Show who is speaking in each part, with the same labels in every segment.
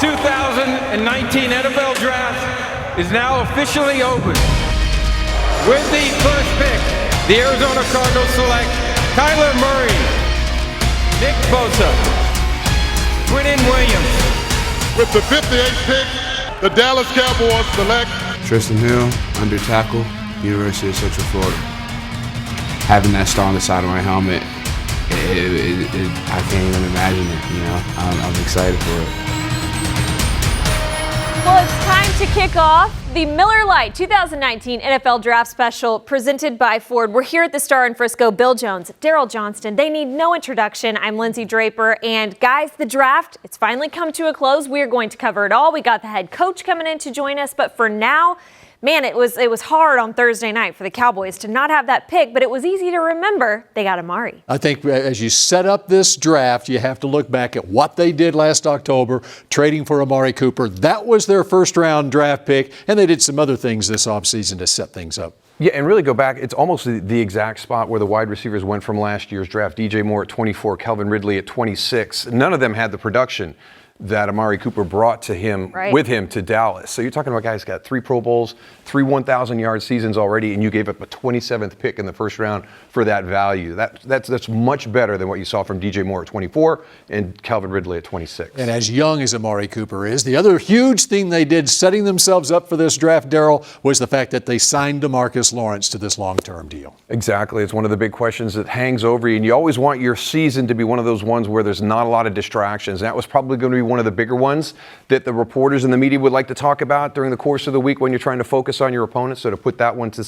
Speaker 1: 2019 NFL Draft is now officially open. With the first pick, the Arizona Cardinals select Kyler Murray, Nick Bosa, Quinnen Williams.
Speaker 2: With the 58th pick, the Dallas Cowboys select
Speaker 3: Tristan Hill, under tackle, University of Central Florida. Having that star on the side of my helmet, I can't even imagine it, you know. I'm excited for it.
Speaker 4: Well, it's time to kick off the Miller Lite 2019 NFL Draft Special presented by Ford. We're here at the Star in Frisco. Bill Jones, Daryl Johnston, they need no introduction. I'm Lindsay Draper. And guys, the draft, it's finally come to a close. We are going to cover it all. We got the head coach coming in to join us. But for now, man, it was hard on Thursday night for the Cowboys to not have that pick, but it was easy to remember they got Amari.
Speaker 5: I think as you set up this draft, you have to look back at what they did last October, trading for Amari Cooper. That was their first-round draft pick, and they did some other things this offseason to set things up.
Speaker 6: Yeah, and really go back, it's almost the exact spot where the wide receivers went from last year's draft. DJ Moore at 24, Calvin Ridley at 26. None of them had the production that Amari Cooper brought to him, with him to Dallas. So you're talking about guys who got 3 Pro Bowls, 3 1,000-yard seasons already, and you gave up a 27th pick in the first round for that value. That's much better than what you saw from DJ Moore at 24 and Calvin Ridley at 26.
Speaker 5: And as young as Amari Cooper is, the other huge thing they did setting themselves up for this draft, Daryl, was the fact that they signed DeMarcus Lawrence to this long-term deal.
Speaker 6: Exactly. It's one of the big questions that hangs over you, and you always want your season to be one of those ones where there's not a lot of distractions. That was probably going to be one of the bigger ones that the reporters and the media would like to talk about during the course of the week when you're trying to focus on your opponent. So to put that one to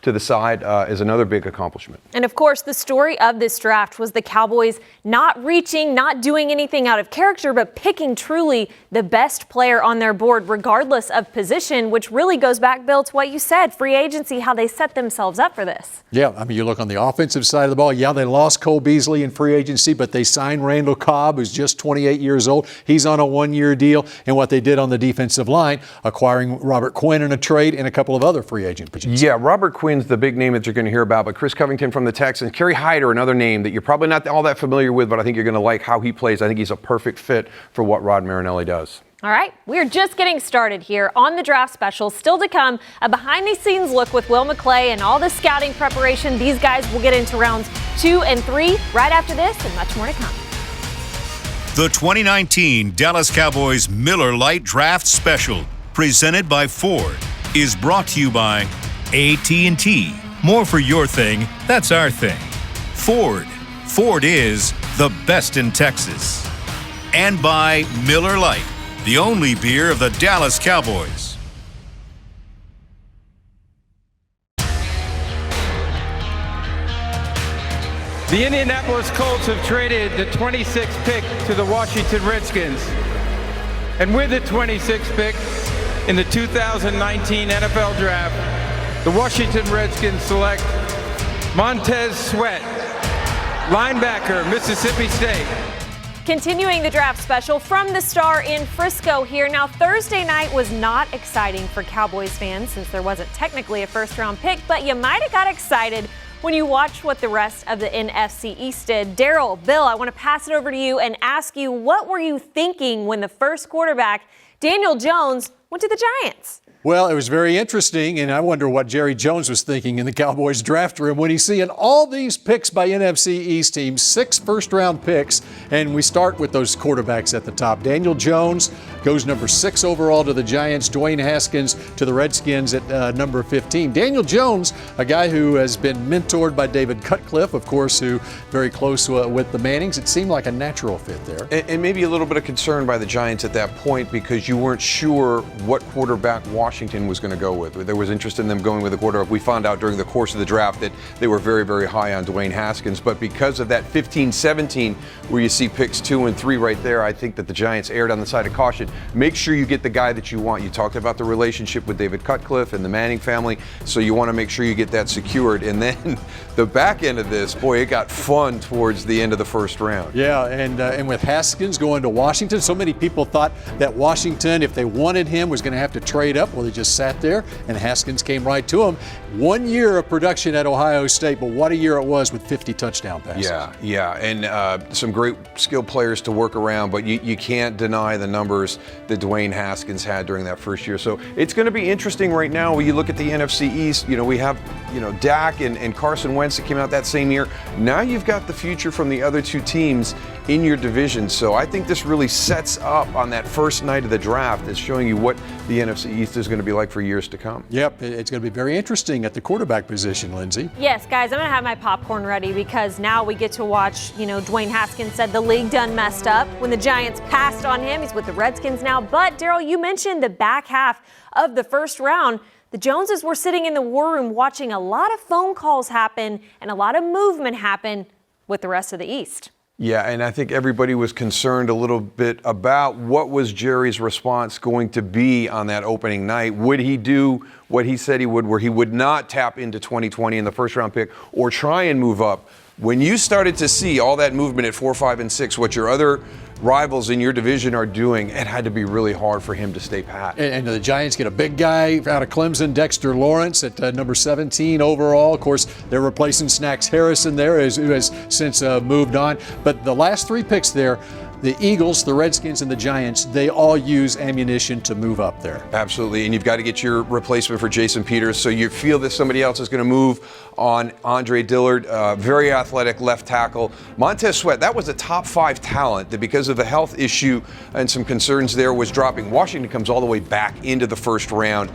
Speaker 6: the side is another big accomplishment.
Speaker 4: And of course, the story of this draft was the Cowboys not reaching, not doing anything out of character, but picking truly the best player on their board, regardless of position, which really goes back, Bill, to what you said, free agency, how they set themselves up for this.
Speaker 5: Yeah, I mean, you look on the offensive side of the ball. Yeah, they lost Cole Beasley in free agency, but they signed Randall Cobb, who's just 28 years old. He's on a one-year deal. And what they did on the defensive line, acquiring Robert Quinn in a trade and a couple of other free agent positions.
Speaker 6: Yeah, Robert Quinn's the big name that you're going to hear about, but Chris Covington from the Texans, Kerry Hyder, another name that you're probably not all that familiar with, but I think you're going to like how he plays. I think he's a perfect fit for what Rod Marinelli does.
Speaker 4: All right, we're just getting started here on the draft special. Still to come, a behind-the-scenes look with Will McClay and all the scouting preparation. These guys will get into rounds 2 and 3 right after this, and much more to come.
Speaker 7: The 2019 Dallas Cowboys Miller Lite Draft Special, presented by Ford, is brought to you by AT&T. More for your thing, that's our thing. Ford. Ford is the best in Texas. And by Miller Lite, the only beer of the Dallas Cowboys.
Speaker 1: The Indianapolis Colts have traded the 26th pick to the Washington Redskins. And with the 26th pick in the 2019 NFL Draft, the Washington Redskins select Montez Sweat, linebacker, Mississippi State.
Speaker 4: Continuing the draft special from the Star in Frisco here. Now, Thursday night was not exciting for Cowboys fans since there wasn't technically a first-round pick, but you might have got excited when you watched what the rest of the NFC East did. Daryl, Bill, I want to pass it over to you and ask you, what were you thinking when the first quarterback, Daniel Jones, went to the Giants?
Speaker 5: Well, it was very interesting, and I wonder what Jerry Jones was thinking in the Cowboys draft room when he's seeing all these picks by NFC East teams, 6 first-round picks, and we start with those quarterbacks at the top. Daniel Jones goes number 6 overall to the Giants. Dwayne Haskins to the Redskins at number 15. Daniel Jones, a guy who has been mentored by David Cutcliffe, of course, who very close with the Mannings. It seemed like a natural fit there.
Speaker 6: And maybe a little bit of concern by the Giants at that point because you weren't sure what quarterback Washington was going to go with. There was interest in them going with a quarterback. We found out during the course of the draft that they were very, very high on Dwayne Haskins. But because of that 15-17, where you see picks 2 and 3 right there, I think that the Giants erred on the side of caution. Make sure you get the guy that you want. You talked about the relationship with David Cutcliffe and the Manning family, so you want to make sure you get that secured. And then the back end of this, boy, it got fun towards the end of the first round.
Speaker 5: Yeah, and with Haskins going to Washington, so many people thought that Washington, if they wanted him, was going to have to trade up. Well, they just sat there, and Haskins came right to him. 1 year of production at Ohio State, but what a year it was with 50 touchdown passes.
Speaker 6: Yeah, and some great skilled players to work around, but you can't deny the numbers that Dwayne Haskins had during that first year. So it's going to be interesting right now. When you look at the NFC East, we have, Dak and Carson Wentz that came out that same year. Now you've got the future from the other two teams in your division. So I think this really sets up on that first night of the draft. It's showing you what the NFC East is going to be like for years to come.
Speaker 5: Yep, it's going to be very interesting at the quarterback position, Lindsay.
Speaker 4: Yes, guys, I'm going to have my popcorn ready because now we get to watch, Dwayne Haskins said the league done messed up when the Giants passed on him. He's with the Redskins now. But, Daryl, you mentioned the back half of the first round. The Joneses were sitting in the war room watching a lot of phone calls happen and a lot of movement happen with the rest of the East.
Speaker 6: Yeah, and I think everybody was concerned a little bit about what was Jerry's response going to be on that opening night. Would he do what he said he would, where he would not tap into 2020 in the first round pick or try and move up? When you started to see all that movement at 4, 5, and 6, what your other rivals in your division are doing, it had to be really hard for him to stay pat.
Speaker 5: And the Giants get a big guy out of Clemson, Dexter Lawrence, at number 17 overall. Of course, they're replacing Snacks Harrison there, who has since moved on. But the last 3 picks there, the Eagles, the Redskins, and the Giants, they all use ammunition to move up there.
Speaker 6: Absolutely, and you've got to get your replacement for Jason Peters, so you feel that somebody else is going to move on Andre Dillard, very athletic left tackle. Montez Sweat, that was a top 5 talent that because of a health issue and some concerns there was dropping. Washington comes all the way back into the first round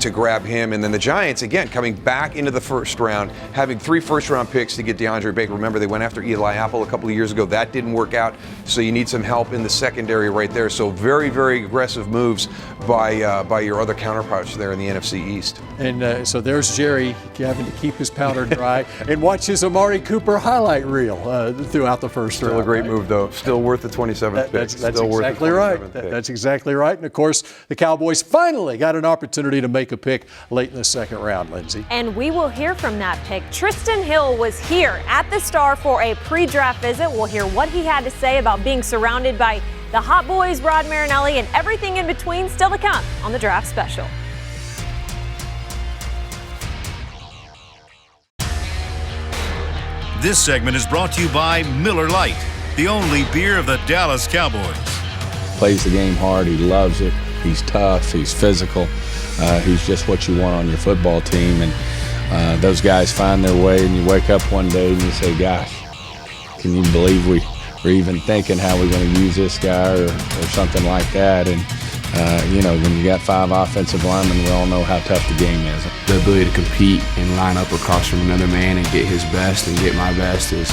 Speaker 6: to grab him, and then the Giants, again, coming back into the first round, having 3 first-round picks to get DeAndre Baker. Remember, they went after Eli Apple a couple of years ago. That didn't work out, so you need some help in the secondary right there. So very, very aggressive moves by your other counterparts there in the NFC East.
Speaker 5: And so there's Jerry having to keep his powder dry and watch his Amari Cooper highlight reel through the first round.
Speaker 6: Still a great move, though. Still worth the 27th pick.
Speaker 5: That's exactly right. That's exactly right. And, of course, the Cowboys finally got an opportunity to make a pick late in the second round, Lindsay.
Speaker 4: And we will hear from that pick. Tristan Hill was here at the Star for a pre-draft visit. We'll hear what he had to say about being surrounded by the Hot Boys, Rod Marinelli, and everything in between still to come on the Draft Special.
Speaker 7: This segment is brought to you by Miller Lite, the only beer of the Dallas Cowboys.
Speaker 8: Plays the game hard. He loves it. He's tough. He's physical. He's just what you want on your football team. And those guys find their way, and you wake up one day and you say, gosh, can you believe we're even thinking how we're going to use this guy or something like that. And, when you got 5 offensive linemen, we all know how tough the game is.
Speaker 3: The ability to compete and line up across from another man and get his best and get my best is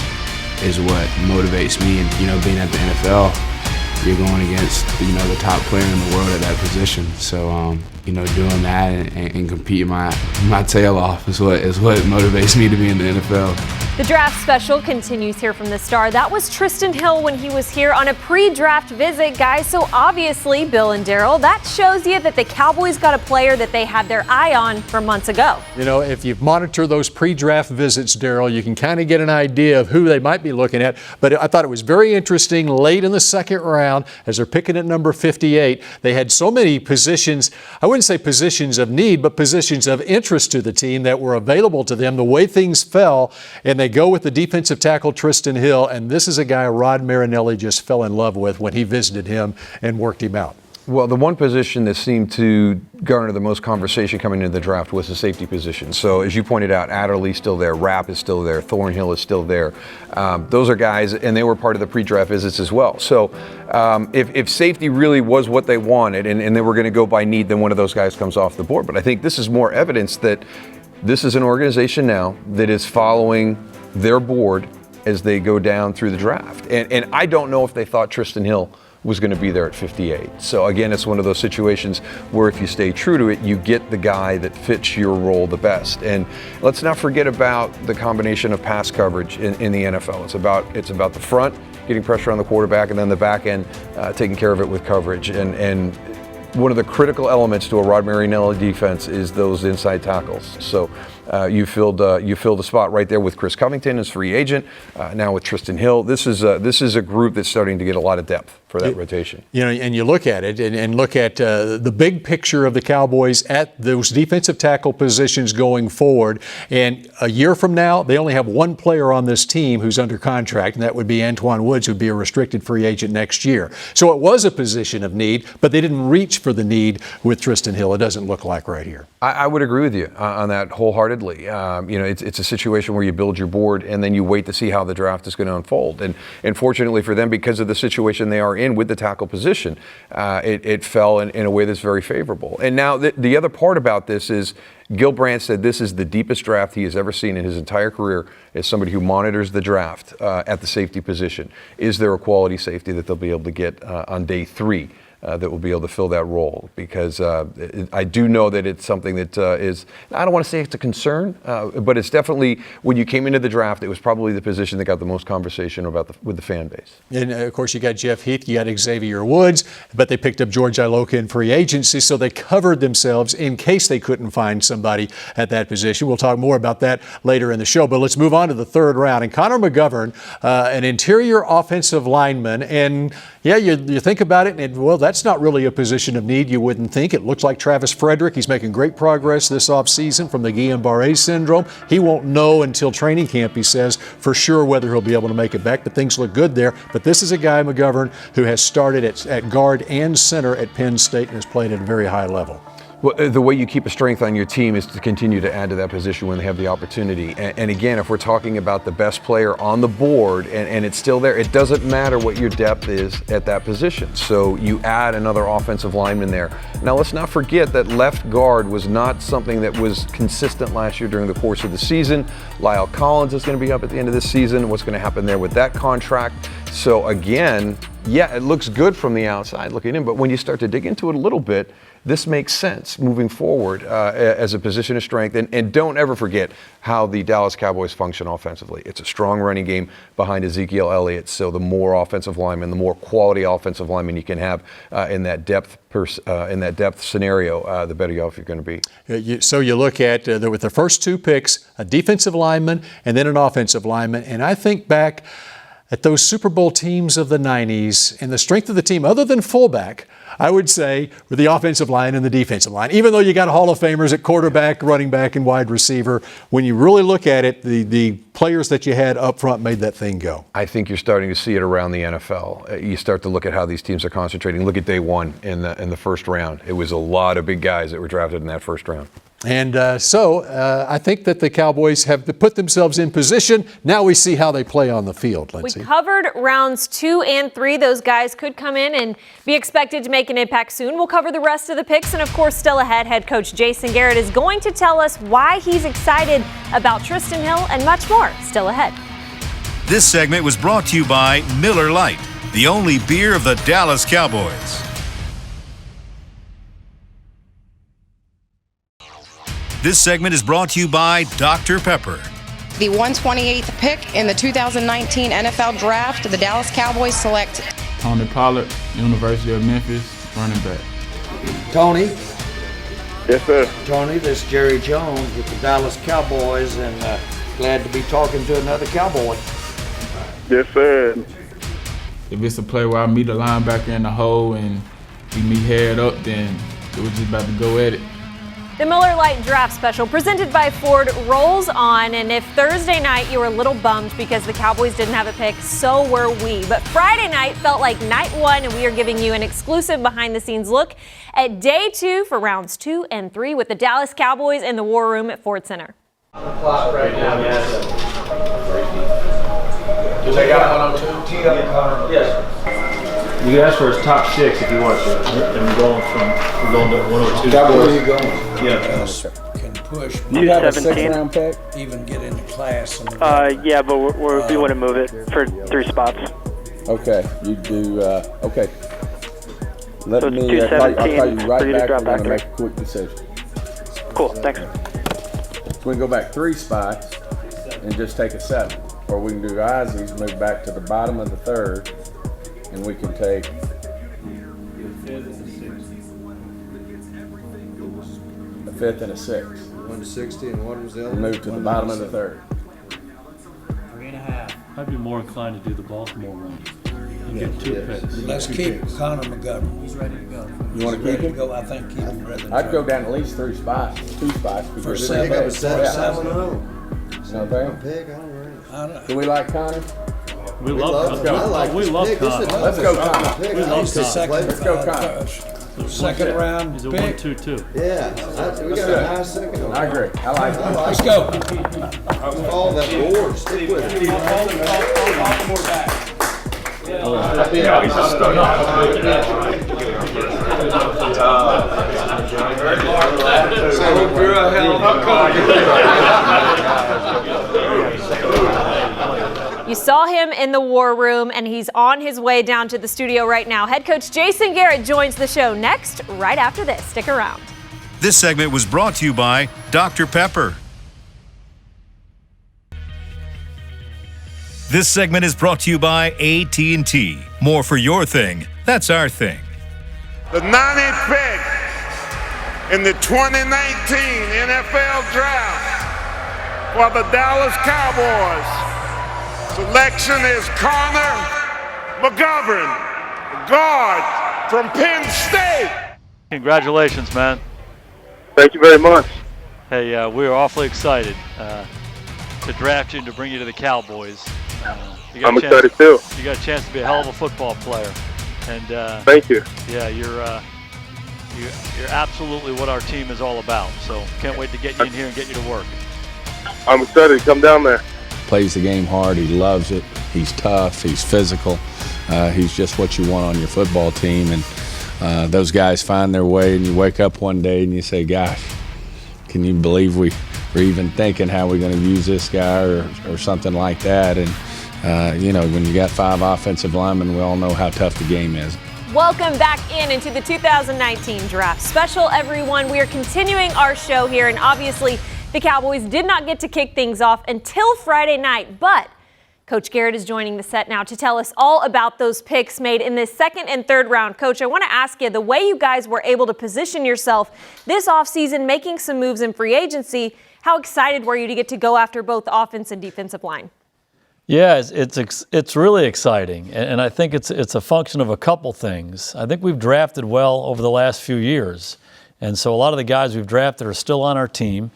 Speaker 3: what motivates me. And, being at the NFL, you're going against, the top player in the world at that position. So, doing that and competing my tail off is what motivates me to be in the NFL.
Speaker 4: The Draft Special continues here from the Star. That was Tristan Hill when he was here on a pre-draft visit, guys. So obviously, Bill and Daryl, that shows you that the Cowboys got a player that they had their eye on from months ago.
Speaker 5: If you monitor those pre-draft visits, Daryl, you can kind of get an idea of who they might be looking at. But I thought it was very interesting late in the second round, as they're picking at number 58, they had so many positions, I wouldn't say positions of need, but positions of interest to the team that were available to them, the way things fell, and they go with the defensive tackle Tristan Hill, and this is a guy Rod Marinelli just fell in love with when he visited him and worked him out.
Speaker 6: Well, the one position that seemed to garner the most conversation coming into the draft was the safety position. So as you pointed out, Adderley's still there, Rapp is still there, Thornhill is still there. Those are guys, and they were part of the pre-draft visits as well. So if safety really was what they wanted and they were going to go by need, then one of those guys comes off the board. But I think this is more evidence that this is an organization now that is following their board as they go down through the draft. And I don't know if they thought Tristan Hill was going to be there at 58. So again, it's one of those situations where if you stay true to it, you get the guy that fits your role the best. And let's not forget about the combination of pass coverage in the NFL. It's about the front, getting pressure on the quarterback, and then the back end, taking care of it with coverage. And one of the critical elements to a Rod Marinelli defense is those inside tackles. So you filled a spot right there with Chris Covington as free agent. Now with Tristan Hill, this is a group that's starting to get a lot of depth. for that rotation.
Speaker 5: You know, and you look at it and look at the big picture of the Cowboys at those defensive tackle positions going forward. And a year from now, they only have one player on this team who's under contract, and that would be Antoine Woods, who'd be a restricted free agent next year. So it was a position of need, but they didn't reach for the need with Tristan Hill. It doesn't look like right here.
Speaker 6: I would agree with you on that wholeheartedly. It's a situation where you build your board and then you wait to see how the draft is going to unfold. And fortunately for them, because of the situation they are in with the tackle position, it fell in a way that's very favorable. And now the other part about this is Gil Brandt said this is the deepest draft he has ever seen in his entire career as somebody who monitors the draft at the safety position. Is there a quality safety that they'll be able to get on day 3? That will be able to fill that role, because I do know that it's something that is, I don't want to say it's a concern, but it's definitely, when you came into the draft, it was probably the position that got the most conversation with the fan base.
Speaker 5: And of course, you got Jeff Heath, you got Xavier Woods, but they picked up George Iloka in free agency, so they covered themselves in case they couldn't find somebody at that position. We'll talk more about that later in the show, but let's move on to the third round. And Connor McGovern, an interior offensive lineman, and yeah, you think about it, and well, that's not really a position of need, you wouldn't think. It looks like Travis Frederick. He's making great progress this offseason from the Guillain-Barré syndrome. He won't know until training camp, he says, for sure whether he'll be able to make it back, but things look good there. But this is a guy, McGovern, who has started at guard and center at Penn State and has played at a very high level.
Speaker 6: Well, the way you keep a strength on your team is to continue to add to that position when they have the opportunity. And again, if we're talking about the best player on the board and it's still there, it doesn't matter what your depth is at that position. So you add another offensive lineman there. Now, let's not forget that left guard was not something that was consistent last year during the course of the season. Lyle Collins is going to be up at the end of this season. What's going to happen there with that contract? So again, yeah, it looks good from the outside looking in, but when you start to dig into it a little bit, this makes sense moving forward as a position of strength. And don't ever forget how the Dallas Cowboys function offensively. It's a strong running game behind Ezekiel Elliott. So the more offensive linemen, the more quality offensive linemen you can have in that depth scenario, the better off you're going to be.
Speaker 5: So you look at with the first 2 picks, a defensive lineman and then an offensive lineman. And I think back at those Super Bowl teams of the 90s and the strength of the team, other than fullback, I would say, with the offensive line and the defensive line. Even though you got Hall of Famers at quarterback, running back, and wide receiver, when you really look at it, the players that you had up front made that thing go.
Speaker 6: I think you're starting to see it around the NFL. You start to look at how these teams are concentrating. Look at day 1 in the first round. It was a lot of big guys that were drafted in that first round.
Speaker 5: And so I think that the Cowboys have put themselves in position. Now we see how they play on the field, Lindsay.
Speaker 4: We covered rounds 2 and 3. Those guys could come in and be expected to make an impact soon. We'll cover the rest of the picks. And, of course, still ahead, head coach Jason Garrett is going to tell us why he's excited about Tristan Hill and much more. Still ahead.
Speaker 7: This segment was brought to you by Miller Lite, the only beer of the Dallas Cowboys. This segment is brought to you by Dr. Pepper.
Speaker 9: The 128th pick in the 2019 NFL Draft, the Dallas Cowboys select
Speaker 10: Tony Pollard, University of Memphis, running back.
Speaker 11: Tony?
Speaker 12: Yes, sir.
Speaker 11: Tony, this is Jerry Jones with the Dallas Cowboys, and glad to be talking to another Cowboy.
Speaker 12: Yes, sir.
Speaker 10: If it's a play where I meet a linebacker in the hole and we meet head up, then we're just about to go at it.
Speaker 4: The Miller Lite Draft Special, presented by Ford, rolls on. And if Thursday night you were a little bummed because the Cowboys didn't have a pick, so were we. But Friday night felt like night 1, and we are giving you an exclusive behind-the-scenes look at day 2 for rounds 2 and 3 with the Dallas Cowboys in the War Room at Ford Center.
Speaker 11: Clock right now, yes. Do they got 102? Yes.
Speaker 13: You can ask for his top 6 if you want to. And we're going to 102.
Speaker 11: Where are you going?
Speaker 13: Yeah.
Speaker 11: Can push.
Speaker 13: You have a
Speaker 11: 6th-round pick? Even get into class.
Speaker 13: Yeah, but we want to move it for 3 spots.
Speaker 8: Okay, you do. Okay. Let
Speaker 13: So
Speaker 8: me. I'll call you right back. We're going to make a quick decision.
Speaker 13: Cool. Thanks.
Speaker 8: So we can go back 3 spots and just take a 7, or we can do Ozzy's, move back to the bottom of the 3rd. And we can take a 5th and a 6th.
Speaker 11: 160 and what was the other?
Speaker 8: And move to the bottom of the 3rd.
Speaker 11: 3.5.
Speaker 14: I'd be more inclined to do the Baltimore one.
Speaker 13: You get 2 picks.
Speaker 11: Let's keep Connor McGovern.
Speaker 14: He's ready to go.
Speaker 8: You want to keep him?
Speaker 11: Go, I think keep him rather than
Speaker 8: I'd go down at least 3 spots, 2 spots.
Speaker 11: For
Speaker 8: because
Speaker 11: second,
Speaker 8: it's
Speaker 11: seven.
Speaker 8: No, do we like Connor?
Speaker 13: We love Connor. We love Connor.
Speaker 8: Let's go Connor.
Speaker 13: We love Connor.
Speaker 8: Let's go Connor.
Speaker 11: Second round
Speaker 13: He's a
Speaker 11: pick.
Speaker 13: 1-2-2.
Speaker 15: Yeah, we got a high second.
Speaker 8: I agree. I like it.
Speaker 11: Let's go.
Speaker 15: All that board, stick with it.
Speaker 4: You saw him in the war room, and he's on his way down to the studio right now. Head coach Jason Garrett joins the show next, right after this. Stick around.
Speaker 7: This segment was brought to you by Dr. Pepper. This segment is brought to you by AT&T. More for your thing. That's our thing.
Speaker 2: The 90th pick in the 2019 NFL Draft for the Dallas Cowboys. Selection is Connor McGovern, guard from Penn State.
Speaker 13: Congratulations, man.
Speaker 12: Thank you very much.
Speaker 13: Hey, we're awfully excited to draft you and to bring you to the Cowboys.
Speaker 12: I'm excited too.
Speaker 13: You got a chance to be a hell of a football player, and
Speaker 12: thank you.
Speaker 13: Yeah, you're absolutely what our team is all about. So can't wait to get you in here and get you to work.
Speaker 12: I'm excited to come down there.
Speaker 8: Plays the game hard. He loves it. He's tough. He's physical. He's just what you want on your football team. And those guys find their way, and you wake up one day and you say, gosh, can you believe we're even thinking how we're going to use this guy or something like that. And, when you got 5 offensive linemen, we all know how tough the game is.
Speaker 4: Welcome back into the 2019 draft special, everyone. We are continuing our show here, and obviously the Cowboys did not get to kick things off until Friday night, but Coach Garrett is joining the set now to tell us all about those picks made in the 2nd and 3rd round. Coach, I want to ask you, the way you guys were able to position yourself this offseason, making some moves in free agency, how excited were you to get to go after both the offense and defensive line?
Speaker 16: Yeah, it's really exciting, and I think it's a function of a couple things. I think we've drafted well over the last few years, and so a lot of the guys we've drafted are still on our team,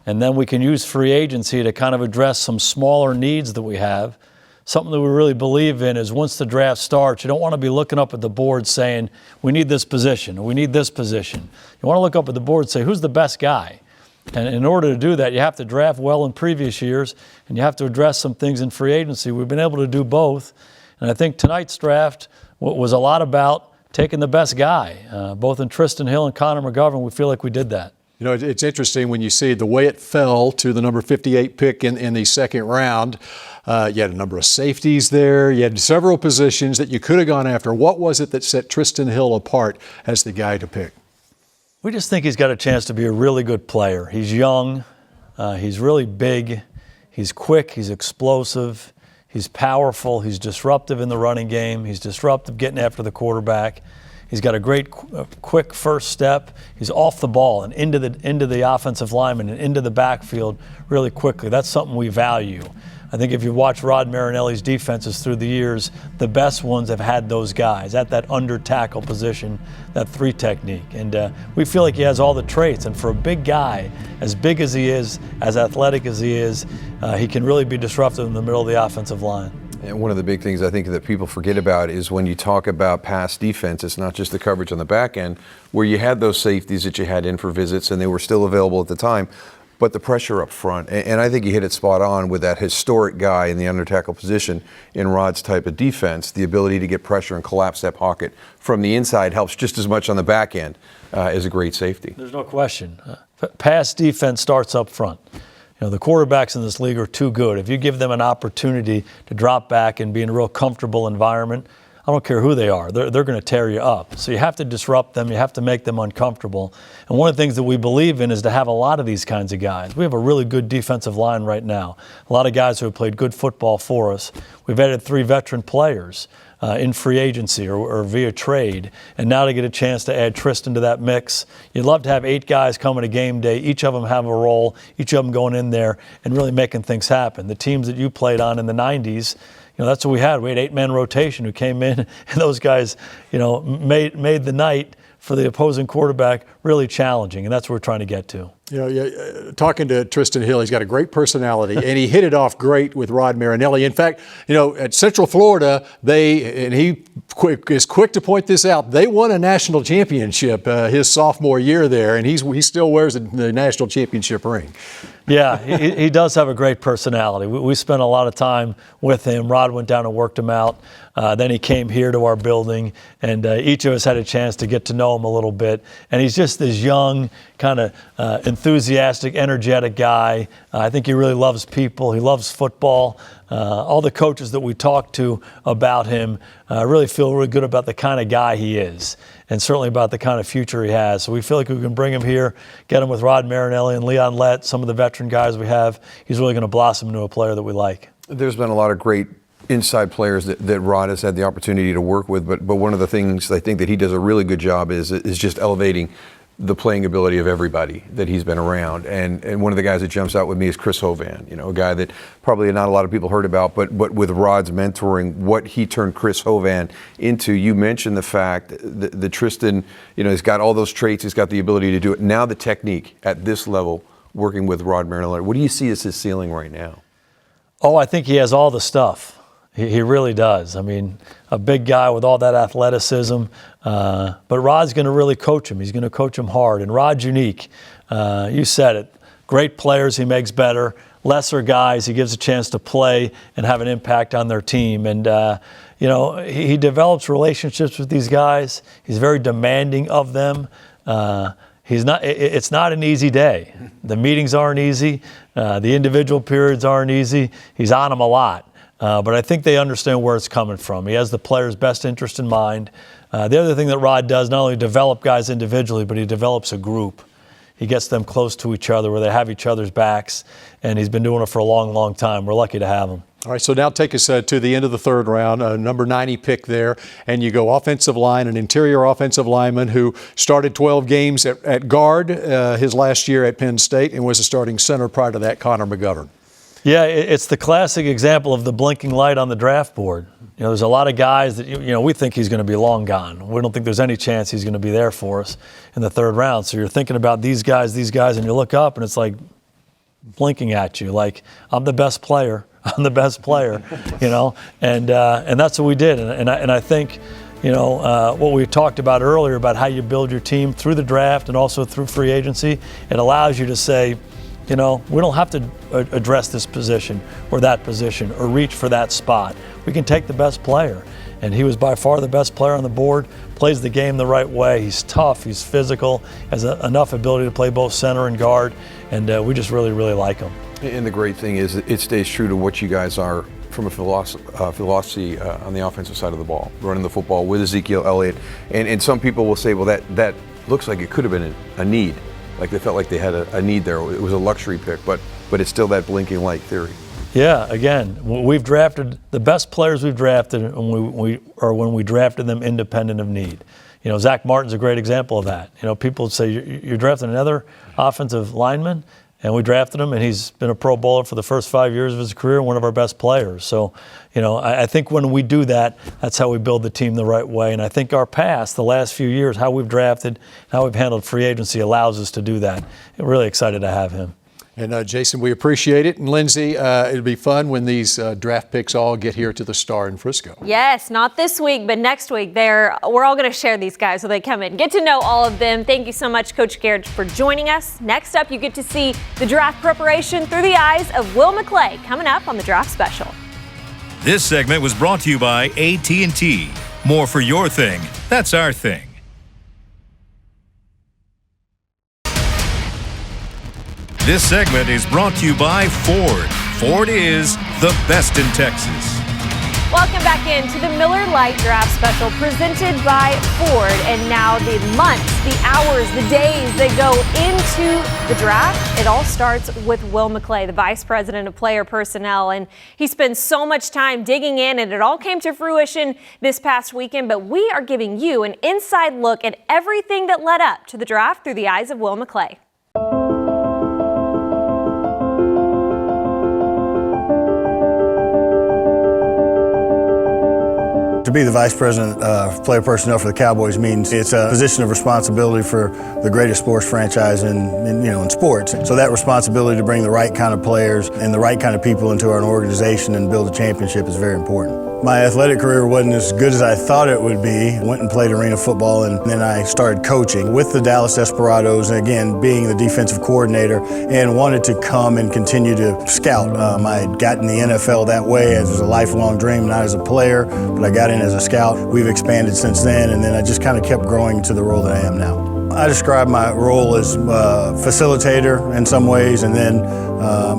Speaker 16: and then we can use free agency to kind of address some smaller needs that we have. Something that we really believe in is once the draft starts, you don't want to be looking up at the board saying, we need this position, or we need this position. You want to look up at the board and say, who's the best guy? And in order to do that, you have to draft well in previous years, and you have to address some things in free agency. We've been able to do both, and I think tonight's draft was a lot about taking the best guy. Both in Tristan Hill and Connor McGovern, we feel like we did that.
Speaker 5: You know, it's interesting when you see the way it fell to the number 58 pick in the 2nd round. You had a number of safeties there. You had several positions that you could have gone after. What was it that set Tristan Hill apart as the guy to pick?
Speaker 16: We just think he's got a chance to be a really good player. He's young, he's really big, he's quick, he's explosive, he's powerful, he's disruptive in the running game, he's disruptive getting after the quarterback. He's got a great quick first step. He's off the ball and into the offensive lineman and into the backfield really quickly. That's something we value. I think if you watch Rod Marinelli's defenses through the years, the best ones have had those guys at that under tackle position, that 3 technique. And we feel like he has all the traits. And for a big guy, as big as he is, as athletic as he is, he can really be disruptive in the middle of the offensive line.
Speaker 6: And one of the big things I think that people forget about is when you talk about pass defense, it's not just the coverage on the back end, where you had those safeties that you had in for visits and they were still available at the time, but the pressure up front. And I think you hit it spot on with that historic guy in the under tackle position in Rod's type of defense. The ability to get pressure and collapse that pocket from the inside helps just as much on the back end as a great safety.
Speaker 16: There's no question. Pass defense starts up front. You know, the quarterbacks in this league are too good. If you give them an opportunity to drop back and be in a real comfortable environment, I don't care who they are, they're going to tear you up. So you have to disrupt them, you have to make them uncomfortable. And one of the things that we believe in is to have a lot of these kinds of guys. We have a really good defensive line right now. A lot of guys who have played good football for us. We've added 3 veteran players in free agency or via trade. And now to get a chance to add Tristan to that mix, you'd love to have 8 guys coming to game day, each of them have a role, each of them going in there and really making things happen. The teams that you played on in the 90s, that's what we had. We had 8-man rotation who came in, and those guys, made the night for the opposing quarterback really challenging, and that's what we're trying to get to.
Speaker 5: Talking to Tristan Hill, he's got a great personality, and he hit it off great with Rod Marinelli. In fact, at Central Florida, he is quick to point this out, they won a national championship his sophomore year there, and he still wears the national championship ring.
Speaker 16: Yeah, he does have a great personality. We spent a lot of time with him. Rod went down and worked him out. Then he came here to our building, and each of us had a chance to get to know him a little bit. And he's just this young, kind of enthusiastic, energetic guy. I think he really loves people. He loves football. All the coaches that we talked to about him really feel really good about the kind of guy he is, and certainly about the kind of future he has. So we feel like we can bring him here, get him with Rod Marinelli and Leon Lett, some of the veteran guys we have. He's really going to blossom into a player that we like. There's
Speaker 6: been a lot of great inside players that Rod has had the opportunity to work with, but one of the things I think that he does a really good job is just elevating the playing ability of everybody that he's been around. And one of the guys that jumps out with me is Chris Hovan, a guy that probably not a lot of people heard about, but with Rod's mentoring, what he turned Chris Hovan into. You mentioned the fact that Tristan, he's got all those traits, he's got the ability to do it. Now the technique at this level, working with Rod Marinelli, what do you see as his ceiling right now?
Speaker 16: Oh, I think he has all the stuff. He really does. I mean, a big guy with all that athleticism. But Rod's going to really coach him. He's going to coach him hard. And Rod's unique. You said it. Great players he makes better. Lesser guys he gives a chance to play and have an impact on their team. And, he develops relationships with these guys. He's very demanding of them. It's not an easy day. The meetings aren't easy. The individual periods aren't easy. He's on them a lot. But I think they understand where it's coming from. He has the player's best interest in mind. The other thing that Rod does, not only develop guys individually, but he develops a group. He gets them close to each other where they have each other's backs, and he's been doing it for a long, long time. We're lucky to have him.
Speaker 5: All right, so now take us to the end of the third round, number 90 pick there, and you go offensive line, an interior offensive lineman who started 12 games at guard his last year at Penn State and was a starting center prior to that, Connor McGovern.
Speaker 16: Yeah, it's the classic example of the blinking light on the draft board. There's a lot of guys that, we think he's going to be long gone. We don't think there's any chance he's going to be there for us in the third round. So you're thinking about these guys, and you look up and it's like blinking at you, like, I'm the best player. I'm the best player, and that's what we did. And I think, what we talked about earlier about how you build your team through the draft and also through free agency, it allows you to say, we don't have to address this position or that position or reach for that spot. We can take the best player. And he was by far the best player on the board, plays the game the right way. He's tough, he's physical, has enough ability to play both center and guard, and we just really, really like him.
Speaker 6: And the great thing is it stays true to what you guys are from a philosophy on the offensive side of the ball, running the football with Ezekiel Elliott. And some people will say, well, that looks like it could have been a need. Like they felt like they had a need there. It was a luxury pick, but it's still that blinking light theory.
Speaker 16: Yeah, again, we've drafted the best players we've drafted when we drafted them independent of need. Zach Martin's a great example of that. People say you're drafting another offensive lineman, and we drafted him, and he's been a Pro Bowler for the first 5 years of his career, one of our best players. So, I think when we do that, that's how we build the team the right way. And I think our past, the last few years, how we've drafted, how we've handled free agency allows us to do that. I'm really excited to have him.
Speaker 5: And Jason, we appreciate it. And Lindsay, it'll be fun when these draft picks all get here to the Star in Frisco.
Speaker 4: Yes, not this week, but next week. We're all going to share these guys so they come in. Get to know all of them. Thank you so much, Coach Garrett, for joining us. Next up, you get to see the draft preparation through the eyes of Will McClay coming up on the Draft Special.
Speaker 7: This segment was brought to you by AT&T. More for your thing. That's our thing. This segment is brought to you by Ford. Ford is the best in Texas.
Speaker 4: Welcome back into the Miller Lite Draft Special presented by Ford. And now the months, the hours, the days that go into the draft, it all starts with Will McClay, the Vice President of Player Personnel. And he spends so much time digging in, and it all came to fruition this past weekend. But we are giving you an inside look at everything that led up to the draft through the eyes of Will McClay.
Speaker 14: To be the vice president of player personnel for the Cowboys means it's a position of responsibility for the greatest sports franchise in sports. So that responsibility to bring the right kind of players and the right kind of people into our organization and build a championship is very important. My athletic career wasn't as good as I thought it would be. Went and played arena football, and then I started coaching with the Dallas Desperados, and again, being the defensive coordinator, and wanted to come and continue to scout. I had gotten the NFL that way as a lifelong dream, not as a player, but I got in as a scout. We've expanded since then, and then I just kind of kept growing to the role that I am now. I describe my role as facilitator in some ways, and then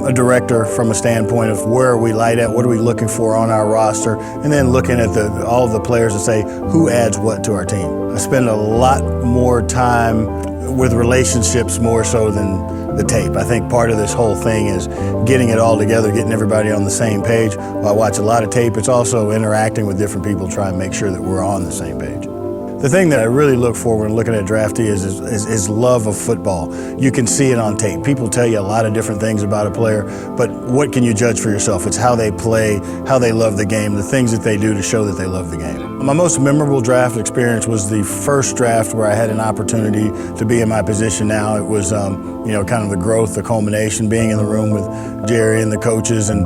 Speaker 14: a director from a standpoint of where are we light at, what are we looking for on our roster, and then looking at all of the players and say who adds what to our team. I spend a lot more time with relationships more so than the tape. I think part of this whole thing is getting it all together, getting everybody on the same page. While I watch a lot of tape, it's also interacting with different people, trying to make sure that we're on the same page. The thing that I really look for when looking at draftee is love of football. You can see it on tape. People tell you a lot of different things about a player, but what can you judge for yourself? It's how they play, how they love the game, the things that they do to show that they love the game. My most memorable draft experience was the first draft where I had an opportunity to be in my position now. It was kind of the growth, the culmination, being in the room with Jerry and the coaches, and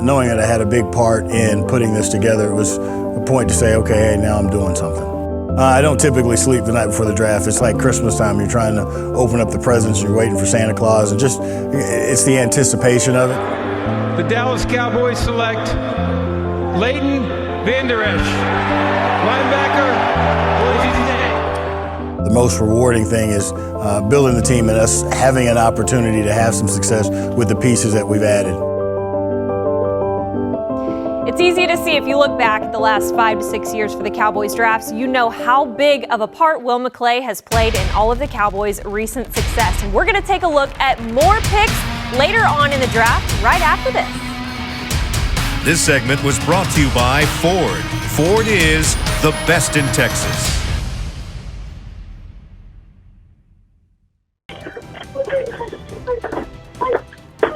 Speaker 14: knowing that I had a big part in putting this together. It was a point to say, okay, hey, now I'm doing something. I don't typically sleep the night before the draft. It's like Christmas time. You're trying to open up the presents. You're waiting for Santa Claus, and it's the anticipation of it.
Speaker 1: The Dallas Cowboys select Leighton Vander Esch, linebacker, Boise State.
Speaker 14: The most rewarding thing is building the team and us having an opportunity to have some success with the pieces that we've added.
Speaker 4: It's easy to see if you look back at the last 5 to 6 years for the Cowboys drafts, you know how big of a part Will McClay has played in all of the Cowboys' recent success. And we're going to take a look at more picks later on in the draft, right after this.
Speaker 7: This segment was brought to you by Ford. Ford is the best in Texas.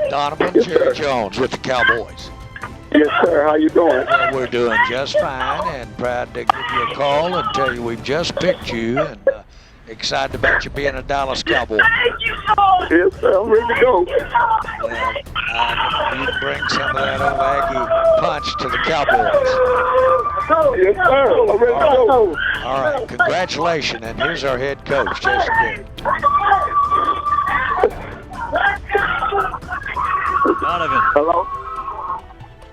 Speaker 11: Donovan, Jerry Jones with the Cowboys.
Speaker 12: Yes, sir. How you doing?
Speaker 11: Well, we're doing just fine, and proud to give you a call and tell you we've just picked you, and excited about you being a Dallas Cowboy.
Speaker 12: Yes, sir. I'm ready to go.
Speaker 11: Well, you can bring some of that old Aggie punch to the Cowboys.
Speaker 12: Yes, sir. I'm ready to go.
Speaker 11: All right. Congratulations, and here's our head coach, Jason Garrett.
Speaker 17: Donovan.
Speaker 12: Hello.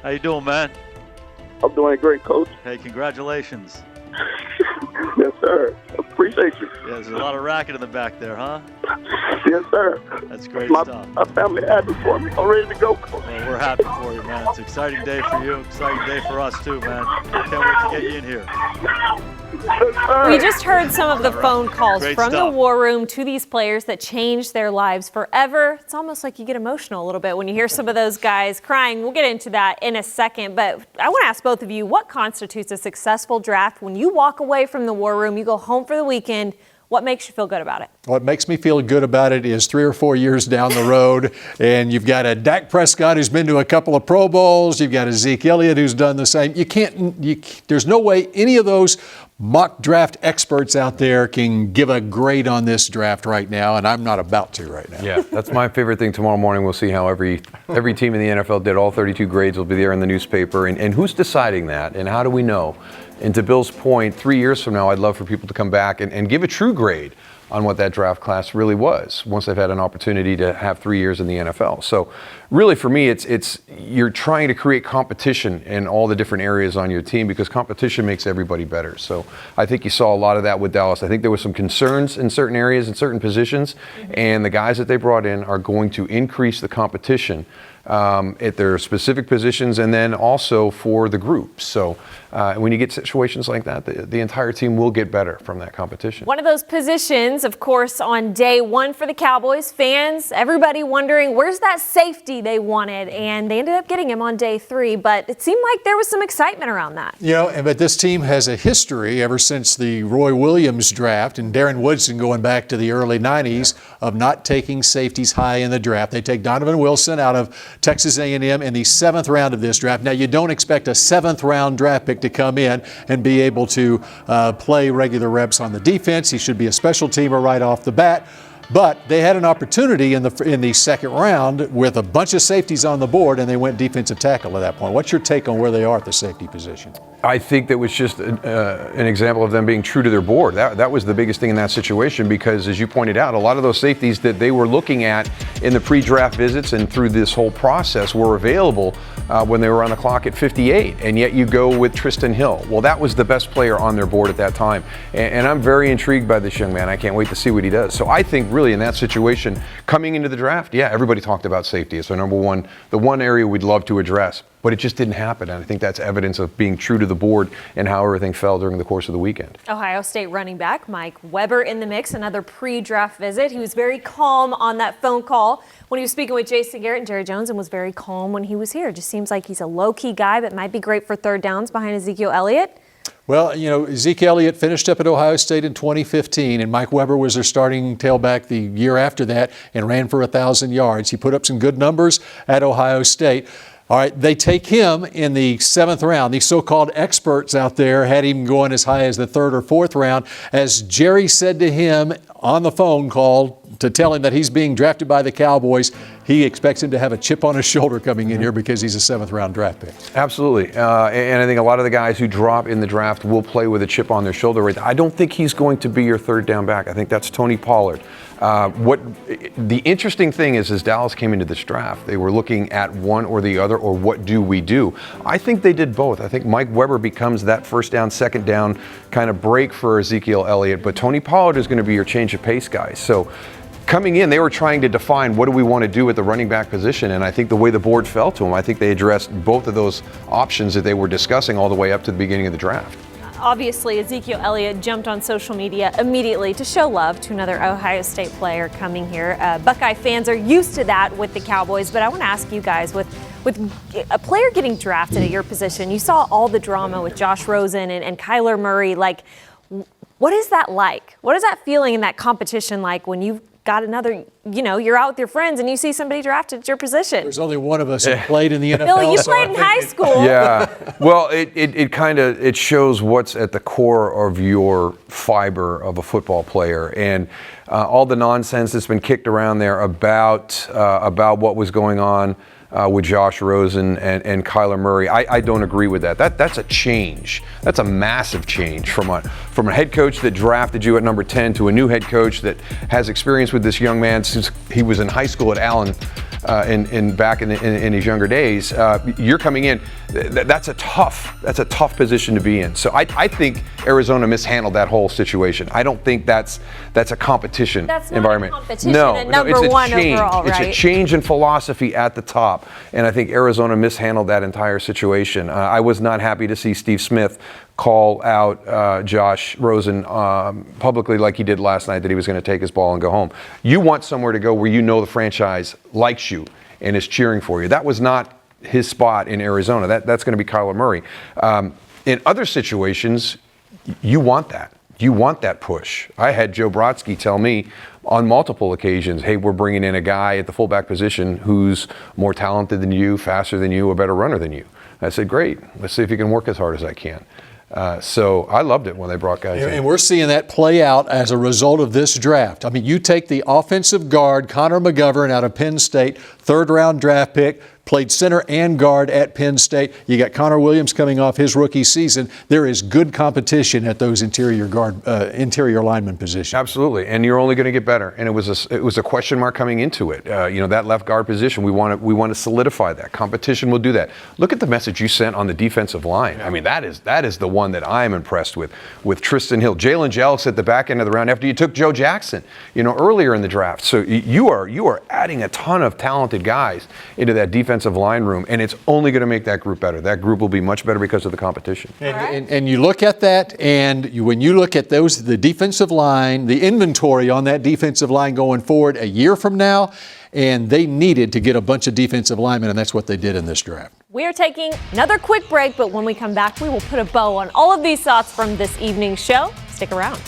Speaker 17: How you doing, man?
Speaker 12: I'm doing great, Coach.
Speaker 17: Hey, congratulations.
Speaker 12: Yes, sir. Appreciate you.
Speaker 17: Yeah, there's a lot of racket in the back there, huh?
Speaker 12: Yes, sir.
Speaker 17: That's great stuff.
Speaker 12: My family happy for me. I'm ready to go, Coach.
Speaker 17: Well, we're happy for you, man. It's an exciting day for you, exciting day for us too, man. Can't wait to get you in here.
Speaker 4: We just heard some of the phone calls
Speaker 17: Great
Speaker 4: from
Speaker 17: stuff.
Speaker 4: the War Room to these players that changed their lives forever. It's almost like you get emotional a little bit when you hear some of those guys crying. We'll get into that in a second, but I want to ask both of you, what constitutes a successful draft? When you walk away from the War Room, you go home for the weekend, what makes you feel good about it?
Speaker 5: What makes me feel good about it is 3 or 4 years down the road, and you've got a Dak Prescott who's been to a couple of Pro Bowls. You've got a Zeke Elliott who's done the same. There's no way any of those mock draft experts out there can give a grade on this draft right now, and I'm not about to right now.
Speaker 6: Yeah, that's my favorite thing. Tomorrow morning we'll see how every team in the NFL did. All 32 grades will be there in the newspaper. And who's deciding that, and how do we know? And to Bill's point, 3 years from now, I'd love for people to come back and give a true grade on what that draft class really was once they've had an opportunity to have 3 years in the NFL. So really for me, it's you're trying to create competition in all the different areas on your team, because competition makes everybody better. So I think you saw a lot of that with Dallas. I think there was some concerns in certain areas and certain positions, and the guys that they brought in are going to increase the competition at their specific positions, and then also for the group. So when you get situations like that, the entire team will get better from that competition.
Speaker 4: One of those positions, of course, on day one for the Cowboys, fans, everybody wondering where's that safety they wanted, and they ended up getting him on day 3, but it seemed like there was some excitement around that.
Speaker 5: But this team has a history ever since the Roy Williams draft and Darren Woodson going back to the early 90s of not taking safeties high in the draft. They take Donovan Wilson out of Texas A&M in the 7th round of this draft. Now, you don't expect a 7th round draft pick to come in and be able to play regular reps on the defense. He should be a special teamer right off the bat. But they had an opportunity in the 2nd round with a bunch of safeties on the board, and they went defensive tackle at that point. What's your take on where they are at the safety position?
Speaker 6: I think that was just an example of them being true to their board. That was the biggest thing in that situation because, as you pointed out, a lot of those safeties that they were looking at in the pre-draft visits and through this whole process were available when they were on the clock at 58, and yet you go with Tristan Hill. Well, that was the best player on their board at that time, and I'm very intrigued by this young man. I can't wait to see what he does. So I think really in that situation, coming into the draft, yeah, everybody talked about safety. It's the one area we'd love to address. But it just didn't happen, and I think that's evidence of being true to the board and how everything fell during the course of the weekend.
Speaker 4: Ohio State running back Mike Weber in the mix, another pre-draft visit. He was very calm on that phone call when he was speaking with Jason Garrett and Jerry Jones, and was very calm when he was here. Just seems like he's a low-key guy, but might be great for 3rd downs behind Ezekiel Elliott.
Speaker 5: Well, you know, Zeke Elliott finished up at Ohio State in 2015, and Mike Weber was their starting tailback the year after that and ran for 1,000 yards. He put up some good numbers at Ohio State. All right, they take him in the 7th round. These so-called experts out there had him going as high as the 3rd or 4th round. As Jerry said to him on the phone call to tell him that he's being drafted by the Cowboys, he expects him to have a chip on his shoulder coming in here because he's a 7th round draft pick.
Speaker 6: Absolutely. And I think a lot of the guys who drop in the draft will play with a chip on their shoulder. I don't think he's going to be your 3rd down back. I think that's Tony Pollard. What the interesting thing is, as Dallas came into this draft, they were looking at one or the other, or what do we do? I think they did both. I think Mike Weber becomes that 1st down, 2nd down kind of break for Ezekiel Elliott, but Tony Pollard is going to be your change of pace guy. So coming in, they were trying to define what do we want to do at the running back position, and I think the way the board fell to him, I think they addressed both of those options that they were discussing all the way up to the beginning of the draft.
Speaker 4: Obviously, Ezekiel Elliott jumped on social media immediately to show love to another Ohio State player coming here. Buckeye fans are used to that with the Cowboys, but I want to ask you guys, with a player getting drafted at your position, you saw all the drama with Josh Rosen and Kyler Murray. Like, what is that like? What is that feeling in that competition like when you've got another, you're out with your friends and you see somebody drafted at your position?
Speaker 5: There's only one of us who played in the NFL.
Speaker 4: Bill, you played in high school.
Speaker 6: Yeah. Well, it shows what's at the core of your fiber of a football player, and all the nonsense that's been kicked around there about what was going on with Josh Rosen and Kyler Murray. I don't agree with that. That's a change. That's a massive change from a head coach that drafted you at number 10 to a new head coach that has experience with this young man since he was in high school at Allen back in his younger days. You're coming in. That's a tough position to be in. So I think Arizona mishandled that whole situation. I don't think that's a competition environment.
Speaker 4: That's not a competition at number
Speaker 6: it's a
Speaker 4: one
Speaker 6: change.
Speaker 4: overall, right?
Speaker 6: It's a change in philosophy at the top, and I think Arizona mishandled that entire situation. I was not happy to see Steve Smith call out Josh Rosen publicly like he did last night, that he was going to take his ball and go home. You want somewhere to go where you know the franchise likes you and is cheering for you. That was not his spot in Arizona. That's going to be Kyler Murray. In other situations, you want that. You want that push. I had Joe Brodsky tell me on multiple occasions, hey, we're bringing in a guy at the fullback position who's more talented than you, faster than you, a better runner than you. I said, great. Let's see if you can work as hard as I can. So I loved it when they brought guys in.
Speaker 5: And we're seeing that play out as a result of this draft. I mean, you take the offensive guard, Connor McGovern out of Penn State, 3rd round draft pick, played center and guard at Penn State. You got Connor Williams coming off his rookie season. There is good competition at those interior lineman positions.
Speaker 6: Absolutely, and you're only going to get better. And it was a question mark coming into it. That left guard position, we want to solidify that. Competition will do that. Look at the message you sent on the defensive line. I mean, that is the one that I'm impressed with Tristan Hill, Jalen Jelks at the back end of the round after you took Joe Jackson, earlier in the draft. So you are adding a ton of talented guys into that defensive line room, and it's only going to make that group better. That group will be much better because of the competition.
Speaker 5: And you look at that, and when you look at the defensive line, the inventory on that defensive line going forward a year from now, and they needed to get a bunch of defensive linemen, and that's what they did in this draft.
Speaker 4: We are taking another quick break, but when we come back, we will put a bow on all of these thoughts from this evening's show. Stick around.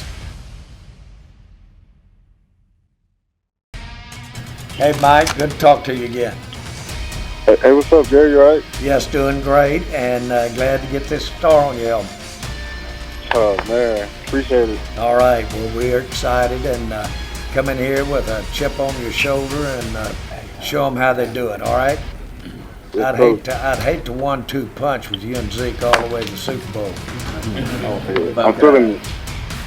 Speaker 11: Hey, Mike, good to talk to you again.
Speaker 12: Hey, what's up, Jerry? You all right?
Speaker 11: Yes, doing great, and glad to get this star on your helmet.
Speaker 12: Oh, man. Appreciate it.
Speaker 11: All right, well, we are excited and come in here with a chip on your shoulder and show them how they do it, all right? I'd hate to 1-2 punch with you and Zeke all the way to the Super Bowl.
Speaker 12: I'm feeling it.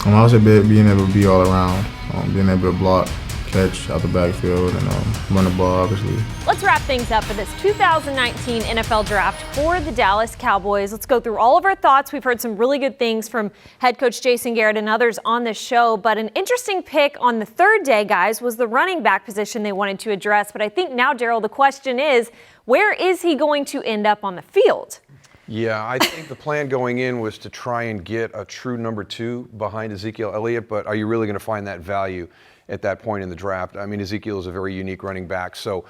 Speaker 18: I'm also being able to be all around, being able to block, catch out the backfield, and run the ball, obviously.
Speaker 4: Let's wrap things up for this 2019 NFL Draft for the Dallas Cowboys. Let's go through all of our thoughts. We've heard some really good things from head coach Jason Garrett and others on this show, but an interesting pick on the third day, guys, was the running back position they wanted to address. But I think now, Daryl, the question is, where is he going to end up on the field?
Speaker 6: Yeah, I think the plan going in was to try and get a true number 2 behind Ezekiel Elliott, but are you really going to find that value at that point in the draft? I mean, Ezekiel is a very unique running back, so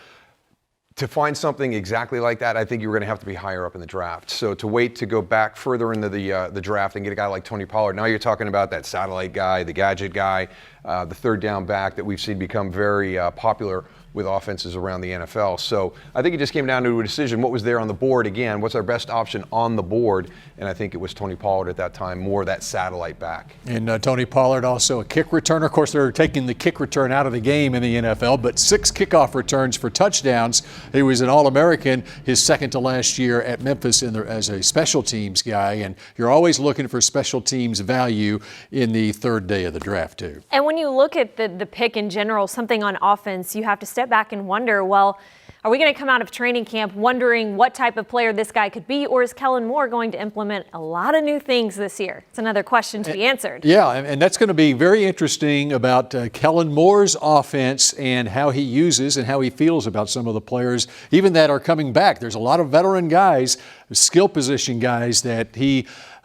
Speaker 6: to find something exactly like that, I think you're going to have to be higher up in the draft. So to wait to go back further into the draft and get a guy like Tony Pollard, now you're talking about that satellite guy, the gadget guy, the third down back that we've seen become very popular with offenses around the NFL. So I think it just came down to a decision. What was there on the board? Again, what's our best option on the board? And I think it was Tony Pollard at that time, more that satellite back.
Speaker 5: And Tony Pollard also a kick returner. Of course, they're taking the kick return out of the game in the NFL, but 6 kickoff returns for touchdowns. He was an All-American his second to last year at Memphis as a special teams guy. And you're always looking for special teams value in the third day of the draft, too.
Speaker 4: And when you look at the pick in general, something on offense, you have to step back and wonder, well, are we going to come out of training camp wondering what type of player this guy could be, or is Kellen Moore going to implement a lot of new things this year? It's another question to be answered.
Speaker 5: Yeah, and that's going to be very interesting about Kellen Moore's offense and how he uses and how he feels about some of the players, even that are coming back. There's a lot of veteran guys, skill position guys that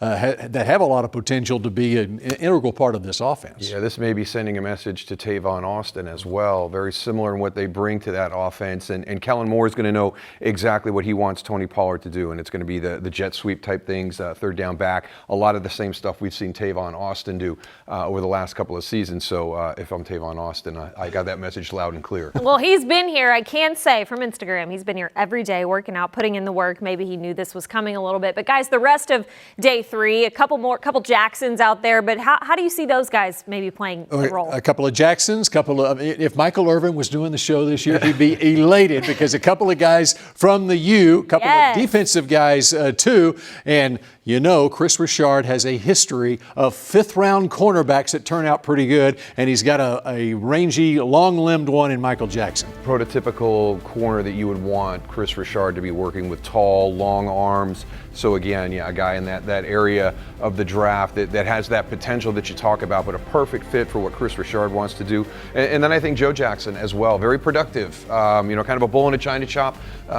Speaker 5: that have a lot of potential to be an integral part of this offense.
Speaker 6: Yeah, this may be sending a message to Tavon Austin as well. Very similar in what they bring to that offense. And Kellen Moore is going to know exactly what he wants Tony Pollard to do. And it's going to be the jet sweep type things, third down back. A lot of the same stuff we've seen Tavon Austin do over the last couple of seasons. So if I'm Tavon Austin, I got that message loud and clear.
Speaker 4: Well, he's been here, I can say, from Instagram. He's been here every day working out, putting in the work. Maybe he knew this was coming a little bit. But, guys, the rest of day 3, a couple Jacksons out there, but how do you see those guys maybe playing a role?
Speaker 5: A couple of Jacksons, if Michael Irvin was doing the show this year, he'd be elated because a couple of guys from the U, couple of defensive guys too, and you know Chris Richard has a history of 5th-round cornerbacks that turn out pretty good, and he's got a rangy, long-limbed one in Michael Jackson.
Speaker 6: Prototypical corner that you would want Chris Richard to be working with, tall, long arms. So again, yeah, a guy in that area of the draft that has that potential that you talk about, but a perfect fit for what Chris Richard wants to do. And then I think Joe Jackson as well, very productive. Kind of a bull in a china shop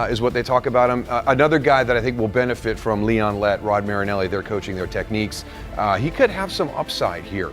Speaker 6: is what they talk about him. Another guy that I think will benefit from Leon Lett, Rod Marinelli, their coaching, their techniques. He could have some upside here.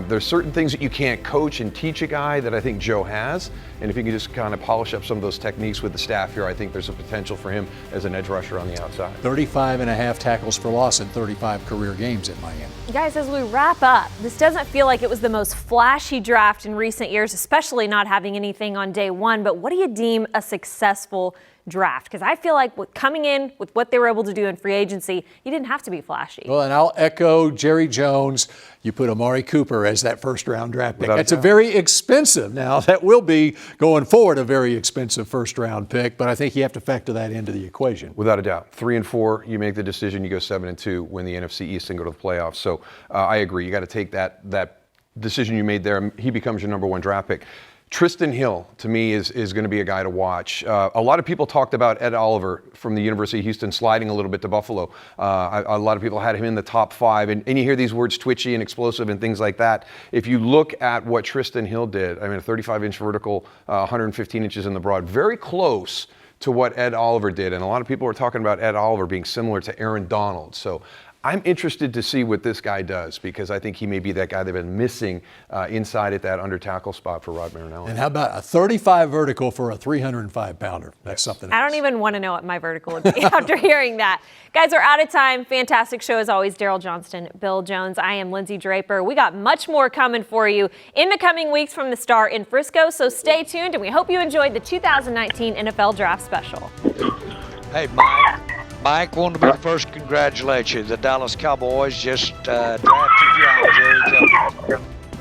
Speaker 6: There's certain things that you can't coach and teach a guy that I think Joe has. And if you can just kind of polish up some of those techniques with the staff here, I think there's a potential for him as an edge rusher on the outside.
Speaker 5: 35.5 tackles for loss in 35 career games at Miami.
Speaker 4: Guys, as we wrap up, this doesn't feel like it was the most flashy draft in recent years, especially not having anything on day 1. But what do you deem a successful draft? Because I feel like coming in with what they were able to do in free agency, you didn't have to be flashy.
Speaker 5: Well, and I'll echo Jerry Jones. You put Amari Cooper as that first-round draft pick. That's a very expensive. Now, that will be, going forward, a very expensive first-round pick, but I think you have to factor that into the equation.
Speaker 6: Without a doubt. 3 and 4, you make the decision, you go 7 and 2, win the NFC East and go to the playoffs. So I agree. You got to take that decision you made there. He becomes your number 1 draft pick. Tristan Hill, to me, is going to be a guy to watch. A lot of people talked about Ed Oliver from the University of Houston sliding a little bit to Buffalo. A lot of people had him in the top 5, and you hear these words twitchy and explosive and things like that. If you look at what Tristan Hill did, I mean, a 35-inch vertical, 115 inches in the broad, very close to what Ed Oliver did. And a lot of people were talking about Ed Oliver being similar to Aaron Donald. So I'm interested to see what this guy does, because I think he may be that guy they've been missing inside at that under tackle spot for Rod Marinelli.
Speaker 5: And how about a 35 vertical for a 305-pounder? That's something else.
Speaker 4: I don't even want to know what my vertical would be after hearing that. Guys, we're out of time. Fantastic show as always. Daryl Johnston, Bill Jones. I am Lindsay Draper. We got much more coming for you in the coming weeks from the Star in Frisco, so stay tuned, and we hope you enjoyed the 2019 NFL Draft Special.
Speaker 19: Hey, Mike, wanted to be the first to congratulate you. The Dallas Cowboys just drafted you out, Jerry Jones.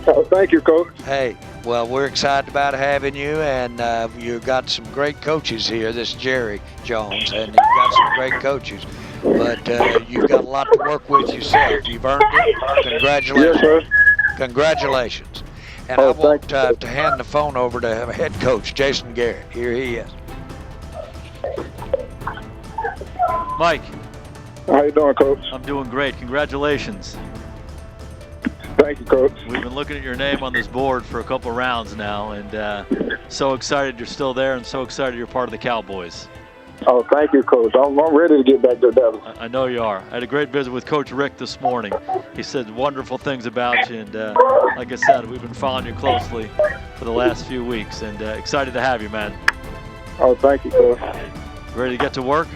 Speaker 12: Oh, thank you, Coach.
Speaker 19: Hey, well, we're excited about having you, and you've got some great coaches here. This is Jerry Jones, and you've got some great coaches. But you've got a lot to work with yourself. You've earned it. Congratulations.
Speaker 12: Yes, sir.
Speaker 19: Congratulations. And I want to hand the phone over to head coach Jason Garrett. Here he is.
Speaker 13: Mike.
Speaker 12: How you doing, Coach?
Speaker 13: I'm doing great. Congratulations.
Speaker 12: Thank you, Coach.
Speaker 13: We've been looking at your name on this board for a couple rounds now, and so excited you're still there, and so excited you're part of the Cowboys.
Speaker 12: Oh, thank you, Coach. I'm ready to get back to Dallas.
Speaker 13: I know you are. I had a great visit with Coach Rick this morning. He said wonderful things about you, and like I said, we've been following you closely for the last few weeks, and excited to have you, man.
Speaker 12: Oh, thank you, Coach.
Speaker 13: Ready to get to work?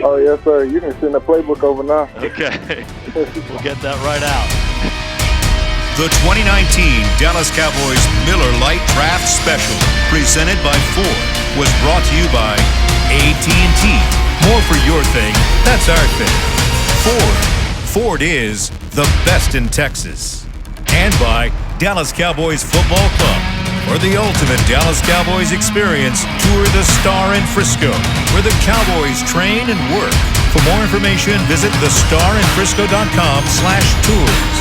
Speaker 12: Oh, yes, sir. You can send the playbook over now.
Speaker 13: Okay. We'll get that right out.
Speaker 7: The 2019 Dallas Cowboys Miller Lite Draft Special, presented by Ford, was brought to you by AT&T. More for your thing, that's our thing. Ford is the best in Texas. And by Dallas Cowboys Football Club. For the ultimate Dallas Cowboys experience, tour the Star in Frisco, where the Cowboys train and work. For more information, visit thestarinfrisco.com/tours.